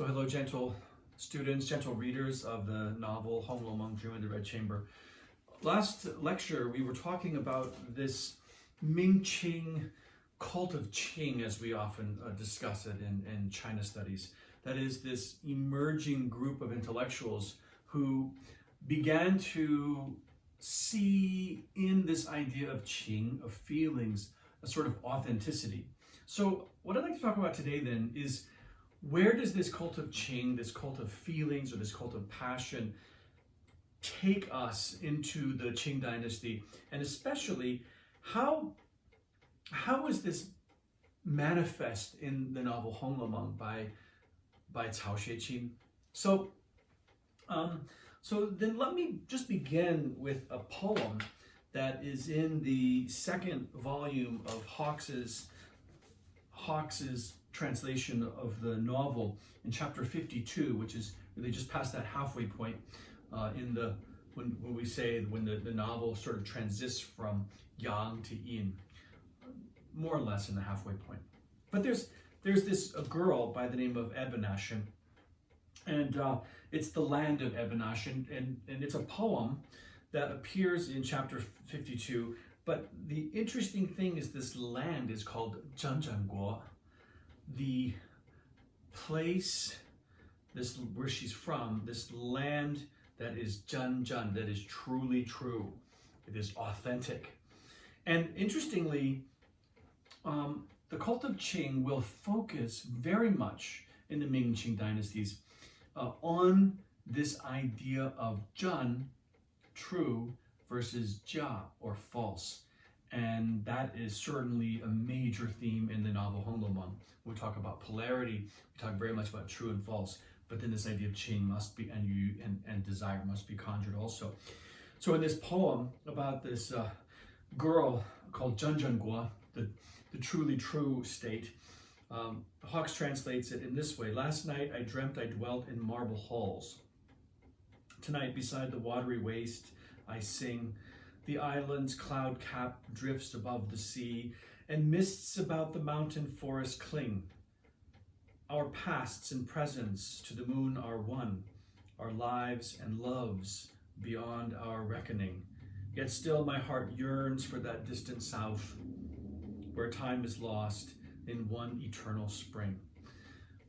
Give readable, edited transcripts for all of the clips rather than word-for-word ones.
So hello, gentle students, gentle readers of the novel Hongloumeng, Dream in the Red Chamber. Last lecture, we were talking about this Qing cult of Qing, as we often discuss it in China studies. That is, this emerging group of intellectuals who began to see in this idea of Qing, of feelings, a sort of authenticity. So what I'd like to talk about today then is, where does this cult of Qing, this cult of feelings, or this cult of passion take us into the Qing dynasty? And especially, how is this manifest in the novel Hongloumeng by Cao Xueqin? So then let me just begin with a poem that is in the second volume of Hawkes's translation of the novel in chapter 52, which is really just past that halfway point when we say when the novel sort of transits from yang to yin, more or less in the halfway point. But there's this a girl by the name of Ebenash, and it's the land of Ebenash, and it's a poem that appears in chapter 52. But the interesting thing is, this land is called Zhanzhanguo. The place, where she's from, this land that is Zhanzhan, that is truly true. It is authentic. And interestingly, the cult of Qing will focus very much in the Ming Qing dynasties on this idea of Zhan, true, versus Jia, or false. And that is certainly a major theme in the novel Hongloumeng. We talk about polarity, we talk very much about true and false, but then this idea of Qing must be, and desire must be conjured also. So in this poem about this girl called Zhanzhanguo, the truly true state, Hawkes translates it in this way: last night I dreamt I dwelt in marble halls. Tonight beside the watery waste I sing. The island's cloud cap drifts above the sea, and mists about the mountain forest cling. Our pasts and presents to the moon are one, our lives and loves beyond our reckoning. Yet still my heart yearns for that distant south, where time is lost in one eternal spring.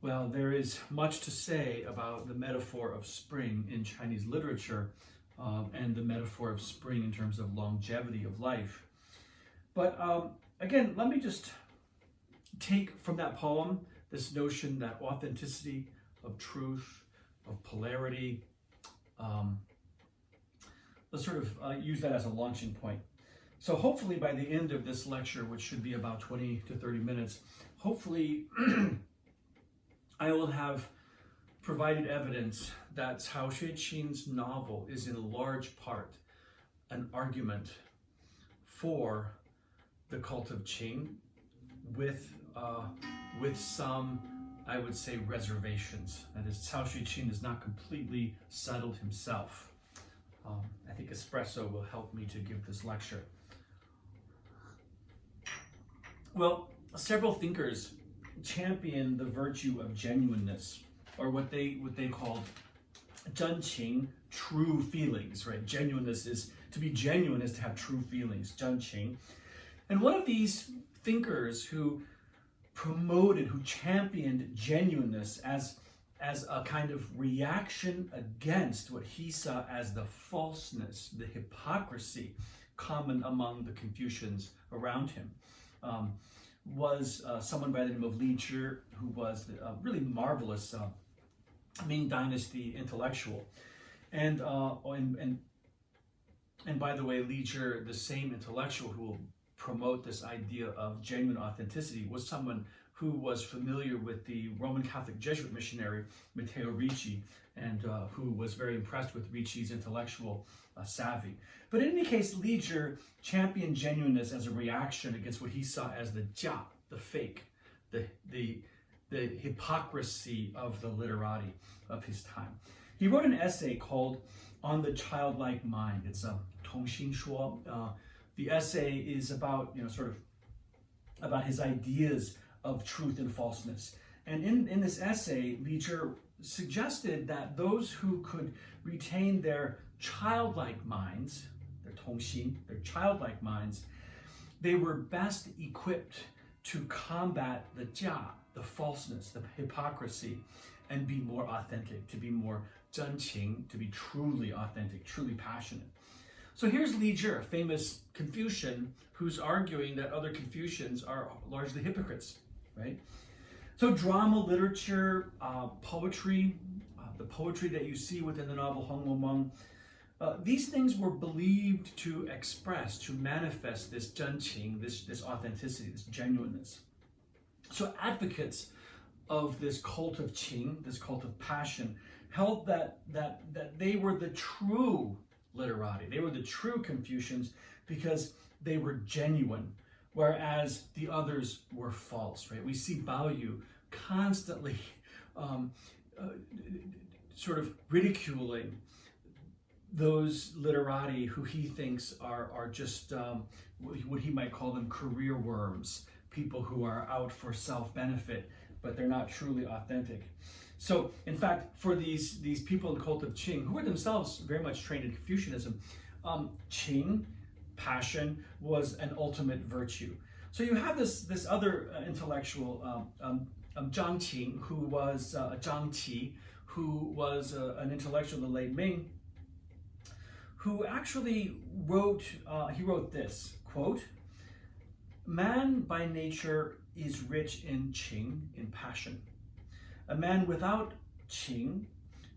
Well, there is much to say about the metaphor of spring in Chinese literature, and the metaphor of spring in terms of longevity of life. But again, let me just take from that poem this notion that authenticity, of truth, of polarity. Let's sort of use that as a launching point. So hopefully by the end of this lecture, which should be about 20 to 30 minutes, hopefully I will have provided evidence that Cao Xueqin's novel is in large part an argument for the cult of Qing, with some, I would say, reservations. That is, Cao Xueqin is not completely settled himself. I think espresso will help me to give this lecture. Well, several thinkers champion the virtue of genuineness, or what they called zhenqing, true feelings, right? Genuineness is, to be genuine is to have true feelings, zhenqing. And one of these thinkers who championed genuineness as a kind of reaction against what he saw as the falseness, the hypocrisy common among the Confucians around him, was someone by the name of Li Zhi, who was a really marvelous Ming Dynasty intellectual. And by the way, Li Zhi, the same intellectual who will promote this idea of genuine authenticity, was someone who was familiar with the Roman Catholic Jesuit missionary Matteo Ricci, and who was very impressed with Ricci's intellectual savvy. But in any case, Li Zhi championed genuineness as a reaction against what he saw as the jia, the fake, the hypocrisy of the literati of his time. He wrote an essay called On the Childlike Mind. It's a Tongxin Shuo. The essay is about, sort of about his ideas of truth and falseness. And in this essay, Li Zhi suggested that those who could retain their childlike minds, their tongxin, their childlike minds, they were best equipped to combat the jia, the falseness, the hypocrisy, and be more authentic, to be more zhenqing, to be truly authentic, truly passionate. So here's Li Zhi, a famous Confucian, who's arguing that other Confucians are largely hypocrites, right? So drama, literature, poetry, the poetry that you see within the novel Hongloumeng, these things were believed to express, to manifest this zhenqing, this authenticity, this genuineness. So advocates of this cult of Qing, this cult of passion, held that they were the true literati. They were the true Confucians because they were genuine, whereas the others were false, right? We see Bao Yu constantly sort of ridiculing those literati who he thinks are just what he might call them career worms, people who are out for self-benefit, but they're not truly authentic. So, in fact, for these people in the cult of Qing, who were themselves very much trained in Confucianism, Qing, passion, was an ultimate virtue. So you have this other intellectual, Zhang Qing, who was Zhang Qi, who was an intellectual in the late Ming, who actually wrote this, quote, "Man by nature is rich in Qing, in passion. A man without Qing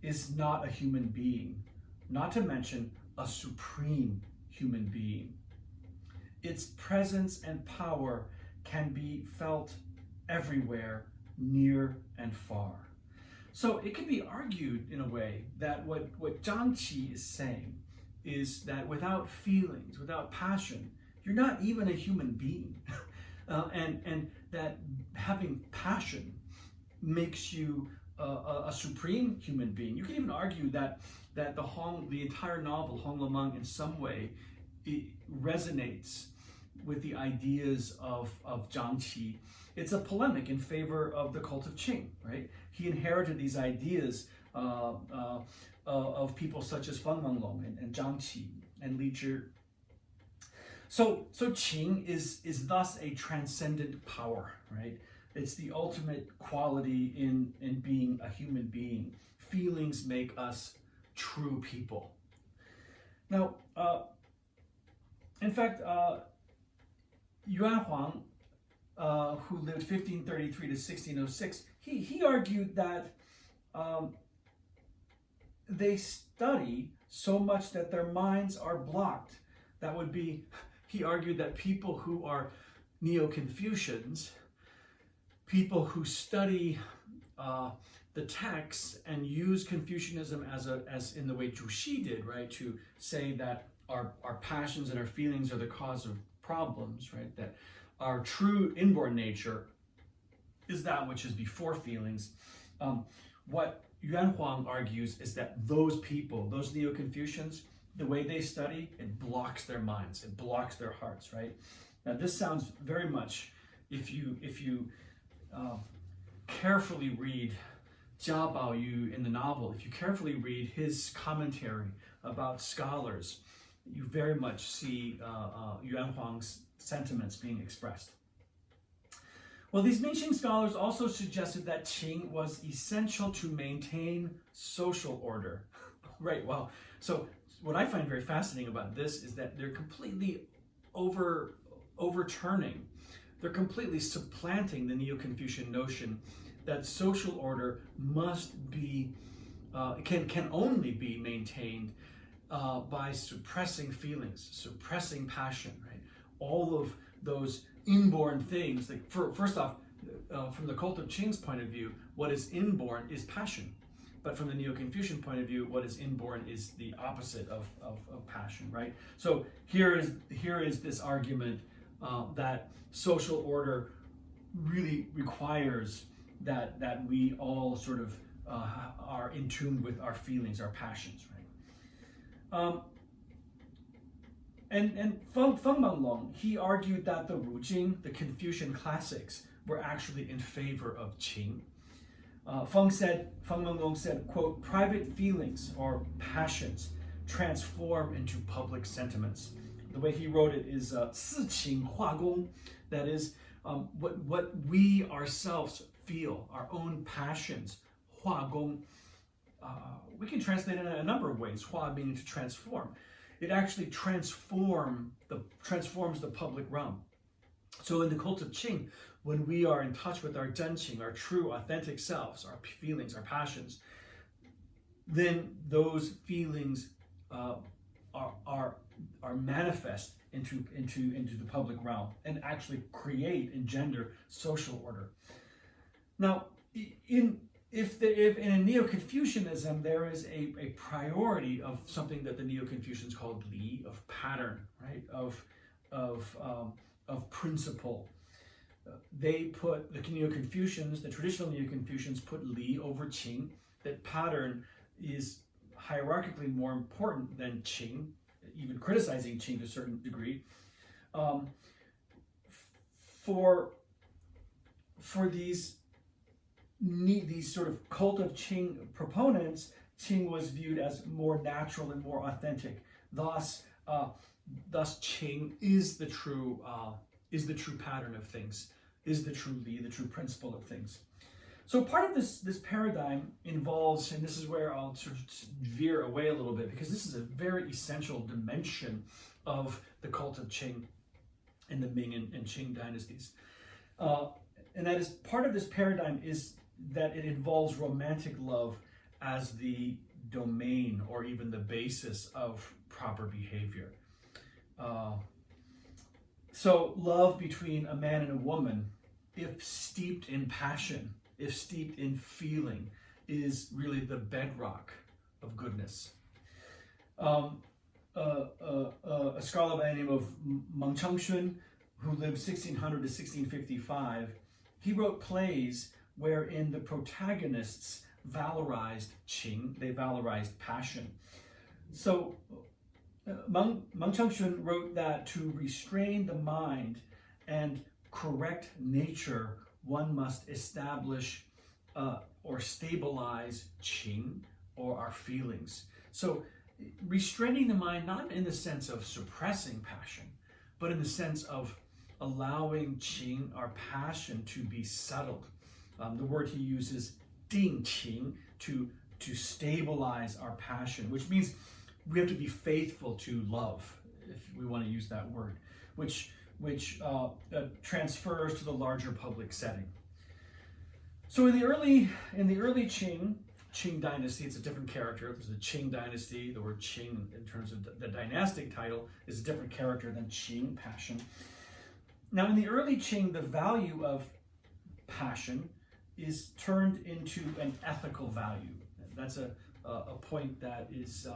is not a human being, not to mention a supreme human being. Its presence and power can be felt everywhere, near and far." So it can be argued in a way that what Zhang Qi is saying is that without feelings, without passion, you're not even a human being. And that having passion makes you a supreme human being. You can even argue that the entire novel, Hongloumeng, in some way, it resonates with the ideas of Zhang Qi. It's a polemic in favor of the cult of Qing, right? He inherited these ideas of people such as Feng Menglong and Zhang Qi and Li Zhi. So Qing is thus a transcendent power, right? It's the ultimate quality in being a human being. Feelings make us true people. Now, in fact, Yuan Huang, who lived 1533 to 1606, he argued that they study so much that their minds are blocked. That would be, he argued that people who are Neo-Confucians, people who study the texts and use Confucianism as in the way Zhu Xi did, right, to say that our passions and our feelings are the cause of problems, right, that our true inborn nature is that which is before feelings. What Yuan Huang argues is that those people, those Neo-Confucians, the way they study, it blocks their minds, it blocks their hearts, right? Now this sounds very much, if you carefully read Jia Bao Yu in the novel, if you carefully read his commentary about scholars, you very much see Yuan Huang's sentiments being expressed. Well, these Ming-Qing scholars also suggested that Qing was essential to maintain social order. Right, well, so what I find very fascinating about this is that they're completely overturning, they're completely supplanting the Neo-Confucian notion that social order must be, can only be maintained by suppressing feelings, suppressing passion, right? All of those inborn things, like first off, from the cult of Qing's point of view, what is inborn is passion. But from the Neo-Confucian point of view, what is inborn is the opposite of passion, right? So here is this argument that social order really requires that we all sort of are in tune with our feelings, our passions, right? And Feng Menglong, he argued that the Rujing, the Confucian classics, were actually in favor of Qing. Feng Menglong said, quote, private feelings or passions transform into public sentiments. The way he wrote it is 四情化功, that is, what we ourselves feel, our own passions, 化功. We can translate it in a number of ways. 化 meaning to transform. It actually transforms the public realm. So in the cult of Qing, when we are in touch with our Zhenqing, our true, authentic selves, our feelings, our passions, then those feelings are manifest into the public realm and actually create, engender social order. Now, in NeoConfucianism, there is a priority of something that the NeoConfucians called li, of pattern, right? Of principle. They put the Neo-Confucians, the traditional Neo-Confucians, put li over Qing. That pattern is hierarchically more important than Qing, even criticizing Qing to a certain degree. For these sort of cult of Qing proponents, Qing was viewed as more natural and more authentic. Thus Qing is the true pattern of things, is the true li, the true principle of things. So part of this paradigm involves, and this is where I'll sort of veer away a little bit, because this is a very essential dimension of the cult of Qing in the Ming and Qing dynasties. And that is, part of this paradigm is that it involves romantic love as the domain or even the basis of proper behavior. So love between a man and a woman, if steeped in passion, if steeped in feeling, is really the bedrock of goodness. A scholar by the name of Meng Chengxun, who lived 1600 to 1655, he wrote plays wherein the protagonists valorized Qing, they valorized passion. So Meng Chengxun wrote that to restrain the mind and correct nature, one must establish or stabilize Qing, or our feelings. So restraining the mind, not in the sense of suppressing passion, but in the sense of allowing Qing, our passion, to be settled. The word he uses, 定情, to stabilize our passion, which means we have to be faithful to love, if we want to use that word, which transfers to the larger public setting. So in the early Qing dynasty, it's a different character. There's the Qing dynasty. The word Qing, in terms of the dynastic title, is a different character than Qing, passion. Now, in the early Qing, the value of passion is turned into an ethical value. That's a point that is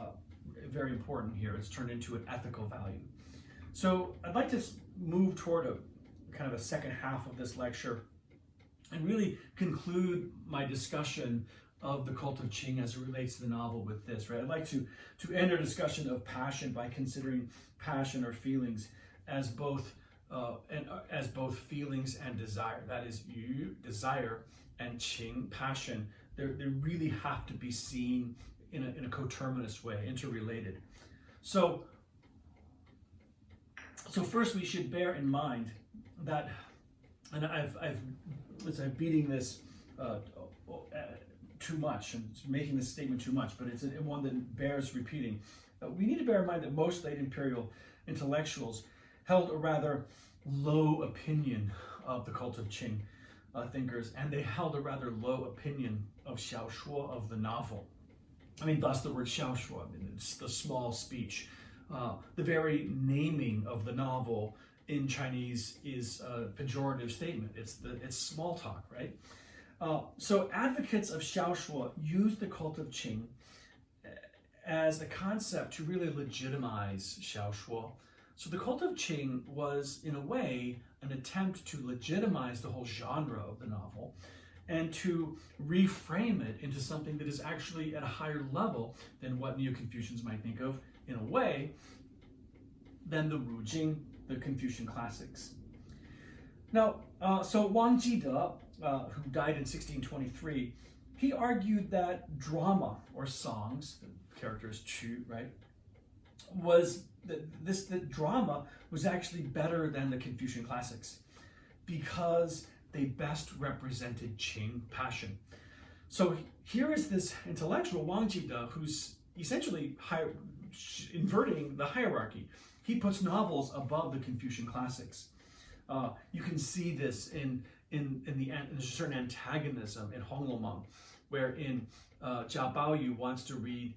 very important here. It's turned into an ethical value. So I'd like to move toward a kind of a second half of this lecture and really conclude my discussion of the cult of Qing as it relates to the novel with this, right? I'd like to end our discussion of passion by considering passion or feelings as both feelings and desire. That is, yu, desire, and Qing, passion. They really have to be seen in a coterminous way, interrelated. So first we should bear in mind that, and I'm beating this too much and making this statement too much, but it's one that bears repeating. We need to bear in mind that most late imperial intellectuals held a rather low opinion of the cult of Qing thinkers, and they held a rather low opinion of xiaoshuo, of the novel. I mean, thus the word xiaoshuo, I mean, it's the small speech. The very naming of the novel in Chinese is a pejorative statement. It's small talk, right? So advocates of xiaoshuo use the cult of Qing as a concept to really legitimize xiaoshuo. So the cult of Qing was, in a way, an attempt to legitimize the whole genre of the novel and to reframe it into something that is actually at a higher level than what Neo-Confucians might think of, in a way, than the Rujing, the Confucian classics. Now, so Wang Jide, who died in 1623, he argued that drama or songs, the character is Qu, right, was that drama was actually better than the Confucian classics because they best represented Qing passion. So here is this intellectual Wang Jide who's essentially inverting the hierarchy. He puts novels above the Confucian classics. You can see this in a certain antagonism in Hongloumeng, wherein Jia Baoyu wants to read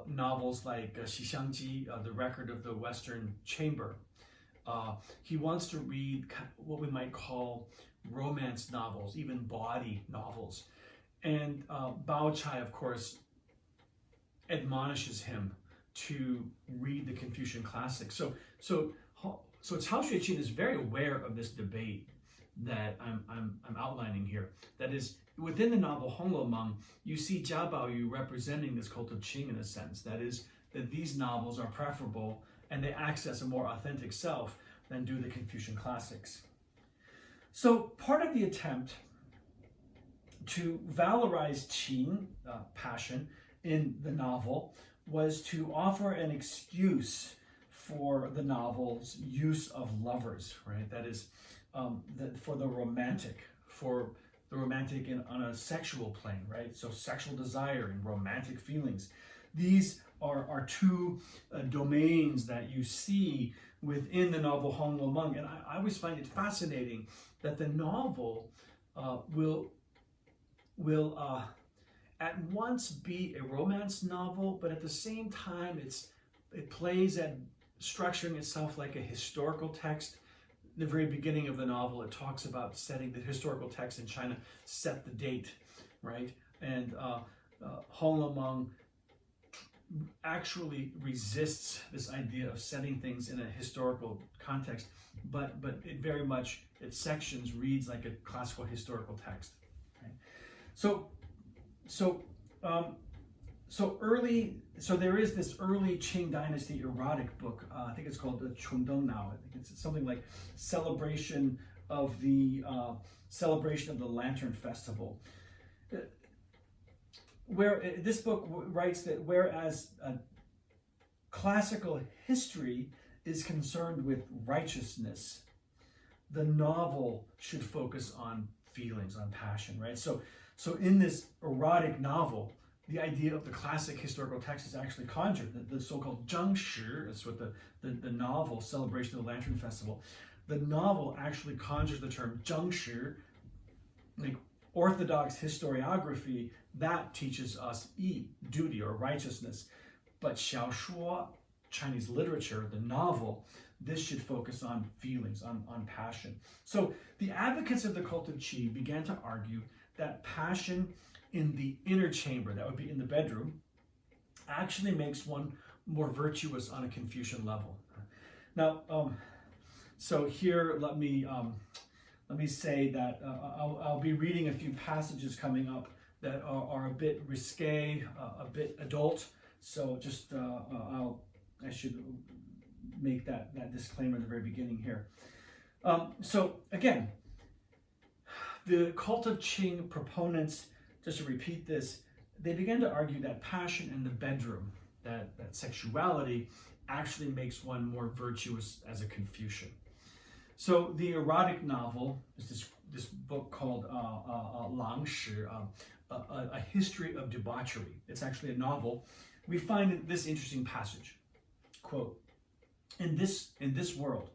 novels like Xixiangji, the Record of the Western Chamber. He wants to read what we might call romance novels, even bawdy novels. And Bao Chai, of course, admonishes him to read the Confucian classics. So Cao Xueqin is very aware of this debate that I'm outlining here. That is, within the novel Hongloumeng, you see Jia Baoyu representing this cult of Qing in a sense. That is, that these novels are preferable and they access a more authentic self than do the Confucian classics. So part of the attempt to valorize Qing passion in the novel was to offer an excuse for the novel's use of lovers, right? That is, for the romantic on a sexual plane, right? So sexual desire and romantic feelings. These are two domains that you see within the novel Hongloumeng. And I always find it fascinating that the novel will at once be a romance novel, but at the same time it plays at structuring itself like a historical text. In the very beginning of the novel, it talks about setting the historical text in China, set the date, right? And Hongloumeng actually resists this idea of setting things in a historical context, but it very much, its sections reads like a classical historical text. Right? So there is this early Qing Dynasty erotic book. I think it's called the Chundeng now. I think it's something like celebration of the Lantern Festival. Where this book writes that whereas classical history is concerned with righteousness, the novel should focus on feelings, on passion, right? So in this erotic novel, the idea of the classic historical text is actually conjured. The so-called Zhengshi, that's what the novel, Celebration of the Lantern Festival, the novel actually conjures the term Zhengshi, like orthodox historiography, that teaches us duty or righteousness. But xiaoshuo, Chinese literature, the novel, this should focus on feelings, on passion. So the advocates of the cult of Qi began to argue that passion in the inner chamber, that would be in the bedroom, actually makes one more virtuous on a Confucian level. Now, so here let me say that I'll be reading a few passages coming up that are a bit risque, a bit adult. So just I should make that disclaimer at the very beginning here. So again, the cult of Qing proponents, just to repeat this, they began to argue that passion in the bedroom, that sexuality, actually makes one more virtuous as a Confucian. So the erotic novel is this book called Lang Shi, a history of debauchery. It's actually a novel. We find this interesting passage, quote, in this world,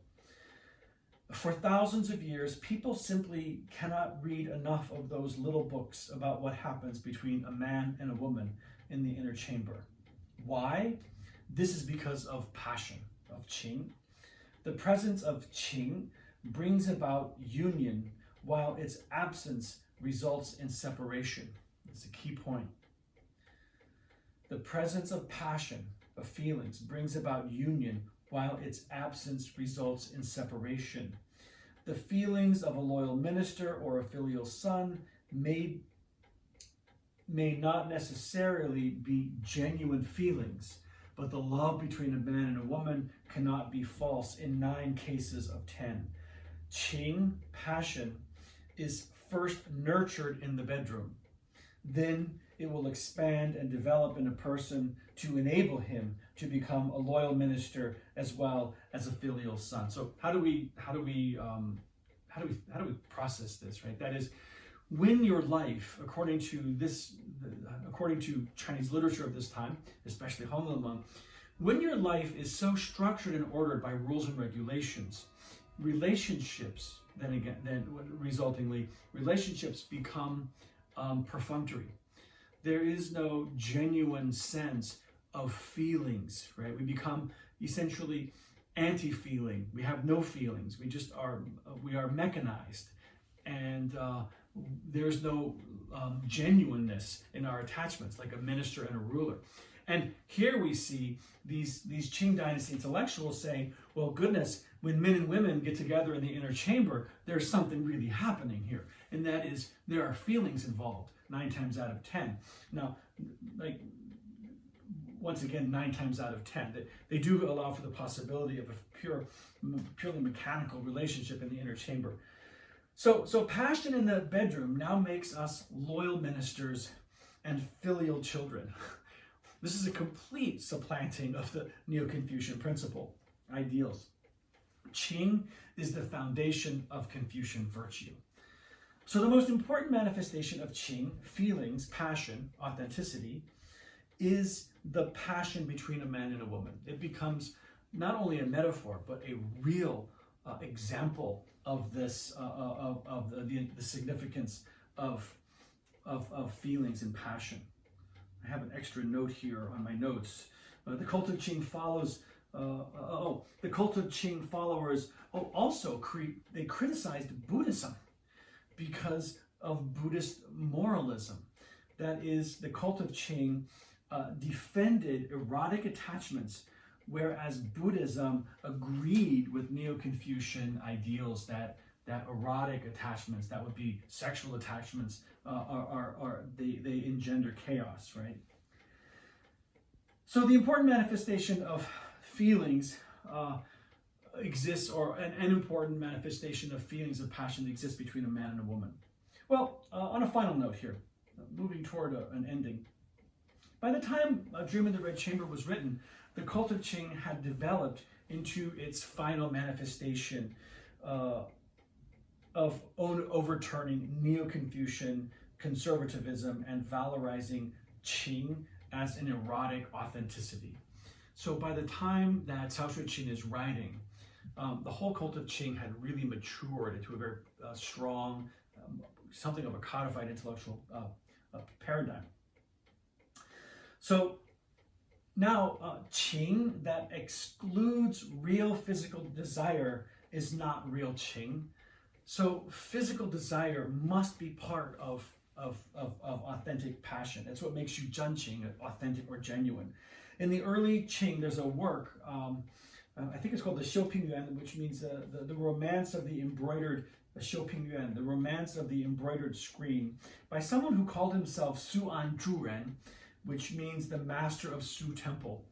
for thousands of years, people simply cannot read enough of those little books about what happens between a man and a woman in the inner chamber. Why? This is because of passion, of Qing. The presence of Qing brings about union, while its absence results in separation. That's a key point. The presence of passion, of feelings, brings about union, while its absence results in separation. The feelings of a loyal minister or a filial son may not necessarily be genuine feelings, but the love between a man and a woman cannot be false in 9 cases of 10. Qing passion is first nurtured in the bedroom. then it will expand and develop in a person to enable him to become a loyal minister as well as a filial son. So how do we process this, right? That is, when your life, according to Chinese literature of this time, especially Hongloumeng, when your life is so structured and ordered by rules and regulations, relationships resultingly relationships become perfunctory. There is no genuine sense of feelings, right? We become essentially anti-feeling. We have no feelings. We are mechanized, and there's no genuineness in our attachments, like a minister and a ruler. And here we see these Qing Dynasty intellectuals saying, well, goodness, when men and women get together in the inner chamber, there's something really happening here. And that is, there are feelings involved, 9 times out of 10. Now, like, once again, 9 times out of 10, they do allow for the possibility of a purely mechanical relationship in the inner chamber. So passion in the bedroom now makes us loyal ministers and filial children. This is a complete supplanting of the Neo-Confucian principle, ideals. Qing is the foundation of Confucian virtue. So the most important manifestation of Qing, feelings, passion, authenticity, is the passion between a man and a woman. It becomes not only a metaphor, but a real example of this, the significance of feelings and passion. I have an extra note here on my notes. The cult of Qing follows. The cult of Qing followers also they criticized Buddhism because of Buddhist moralism. That is, the cult of Qing defended erotic attachments, whereas Buddhism agreed with Neo-Confucian ideals that erotic attachments, that would be sexual attachments, they engender chaos, right? So the important manifestation of feelings exists, or an important manifestation of feelings of passion exists between a man and a woman. Well, on a final note here, moving toward an ending. By the time Dream in the Red Chamber was written, the cult of Qing had developed into its final manifestation of overturning Neo-Confucian conservatism and valorizing Qing as an erotic authenticity. So by the time that Cao Shuqin is writing, the whole cult of Qing had really matured into a very strong, something of a codified intellectual paradigm. So now, Qing that excludes real physical desire is not real Qing. So physical desire must be part of authentic passion. That's what makes you Zhenqing, authentic or genuine. In the early Qing, there's a work, I think it's called the Xiupingyuan, which means the romance of the embroidered Xiupingyuan, the romance of the embroidered screen, by someone who called himself Su An Zhuren, which means the master of Su Temple.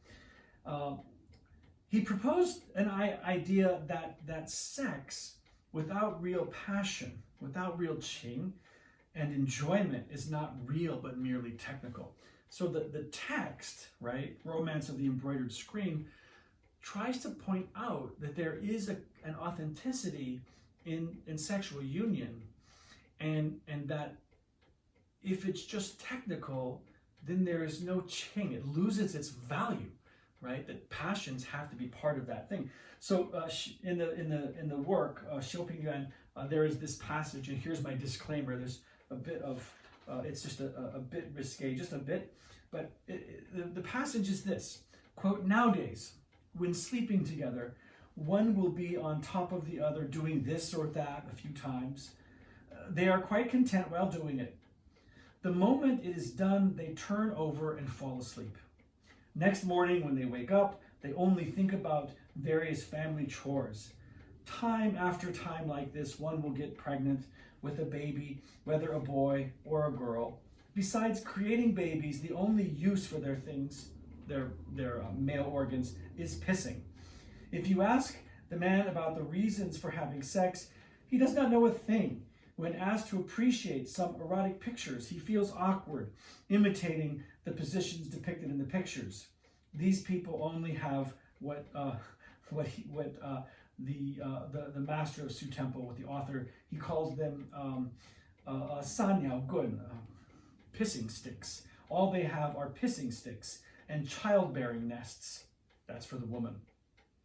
He proposed an idea that sex without real passion, without real Qing and enjoyment, is not real but merely technical. So the text, right, Romance of the Embroidered Screen, tries to point out that there is an authenticity in sexual union, and that if it's just technical, then there is no Qing. It loses its value, right? That passions have to be part of that thing. So in the work Xiupingyuan, there is this passage, and here's my disclaimer. There's a bit of it's just a bit risque, just a bit, but the passage is this quote: "Nowadays, when sleeping together, one will be on top of the other, doing this or that a few times. They are quite content while doing it. The moment it is done, they turn over and fall asleep. Next morning, when they wake up, they only think about various family chores. Time after time like this, one will get pregnant with a baby, whether a boy or a girl. Besides creating babies, the only use for their things, their male organs, is pissing. If you ask the man about the reasons for having sex, he does not know a thing. When asked to appreciate some erotic pictures, he feels awkward, imitating the positions depicted in the pictures. These people only have what the master of Su Temple, what the author, he calls them sanyao gun, pissing sticks. All they have are pissing sticks and childbearing nests. That's for the woman.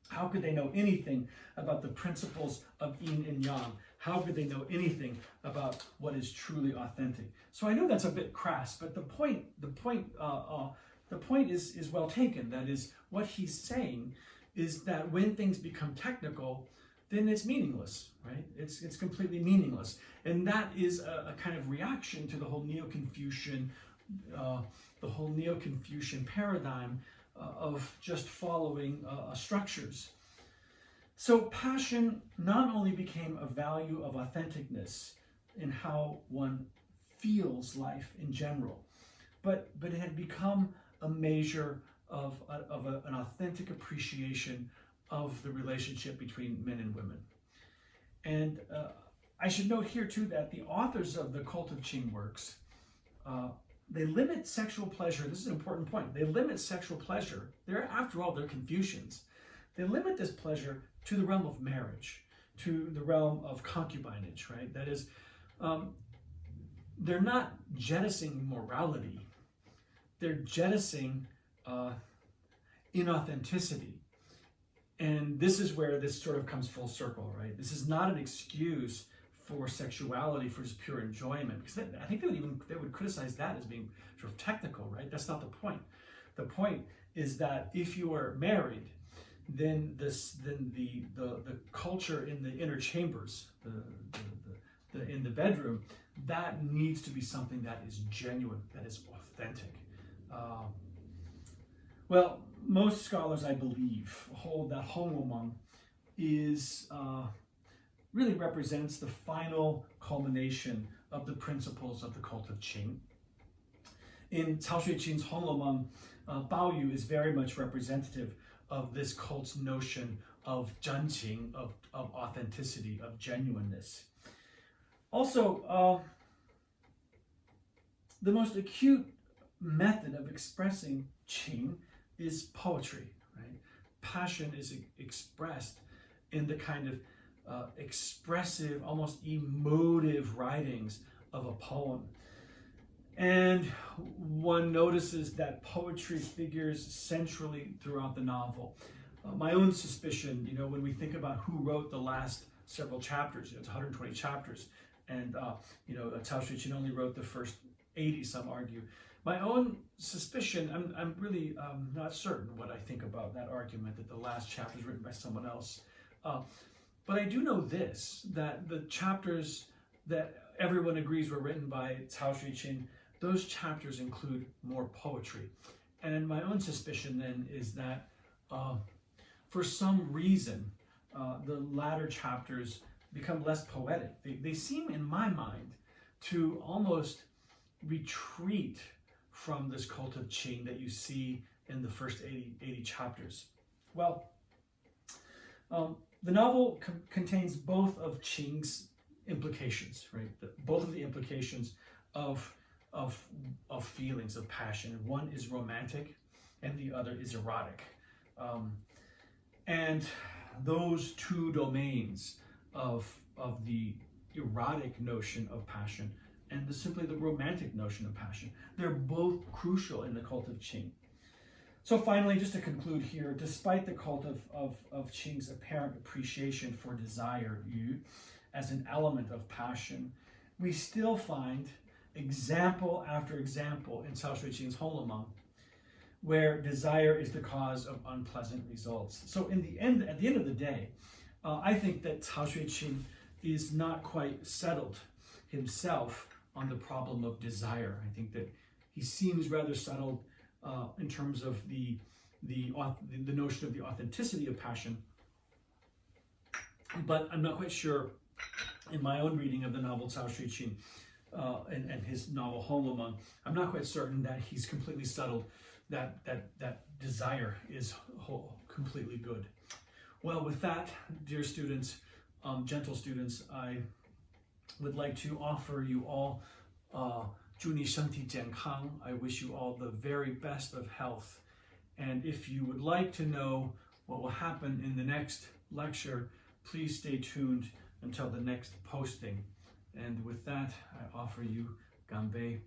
How could they know anything about the principles of yin and yang? How could they know anything about what is truly authentic? So I know that's a bit crass, but the point is well taken. That is, what he's saying is that when things become technical, then it's meaningless, right? It's completely meaningless, and that is a kind of reaction to the whole Neo-Confucian paradigm of just following structures. So passion not only became a value of authenticness in how one feels life in general, but it had become a measure of an authentic appreciation of the relationship between men and women. And I should note here too that the authors of the Cult of Qing works, they limit sexual pleasure. This is an important point. They limit sexual pleasure. After all, they're Confucians. They limit this pleasure to the realm of marriage, to the realm of concubinage, right? That is, they're not jettisoning morality. They're jettisoning inauthenticity. And this is where this sort of comes full circle, right? This is not an excuse for sexuality, for just pure enjoyment, because I think they would criticize that as being sort of technical, right? That's not the point. The point is that if you are married, then the culture in the inner chambers, in the bedroom, that needs to be something that is genuine, that is authentic. Well, most scholars, I believe, hold that Hongloumeng really represents the final culmination of the principles of the cult of Qing. In Cao Shui-qin's Hongloumeng, Bao Yu is very much representative of this cult's notion of zhenqing, of authenticity, of genuineness. Also, the most acute method of expressing Qing is poetry, right? Passion is expressed in the kind of expressive, almost emotive writings of a poem. And one notices that poetry figures centrally throughout the novel. My own suspicion, when we think about who wrote the last several chapters, it's 120 chapters, and Cao Shui-qin only wrote the first 80, some argue. My own suspicion, I'm really not certain what I think about that argument that the last chapter is written by someone else. But I do know this, that the chapters that everyone agrees were written by Cao Shui-qin, those chapters include more poetry. And my own suspicion then is that for some reason, the latter chapters become less poetic. They seem, in my mind, to almost retreat from this cult of Qing that you see in the first 80 chapters. Well, the novel contains both of Qing's implications, right? Both of the implications of feelings, of passion. One is romantic and the other is erotic. And those two domains of the erotic notion of passion and simply the romantic notion of passion, they're both crucial in the cult of Qing. So finally, just to conclude here, despite the cult of Qing's apparent appreciation for desire, yu, as an element of passion, we still find example after example in Cao Shui-qin's Hongloumeng where desire is the cause of unpleasant results. So at the end of the day, I think that Cao Shui-qin is not quite settled himself on the problem of desire. I think that he seems rather settled in terms of the notion of the authenticity of passion. But I'm not quite sure, in my own reading of the novel Cao Shui-qin and his novel Hongloumeng, I'm not quite certain that he's completely settled that desire is completely good. Well, with that, dear students, gentle students, I would like to offer you all 祝你身体健康. I wish you all the very best of health. And if you would like to know what will happen in the next lecture, please stay tuned until the next posting. And with that, I offer you Ganbei.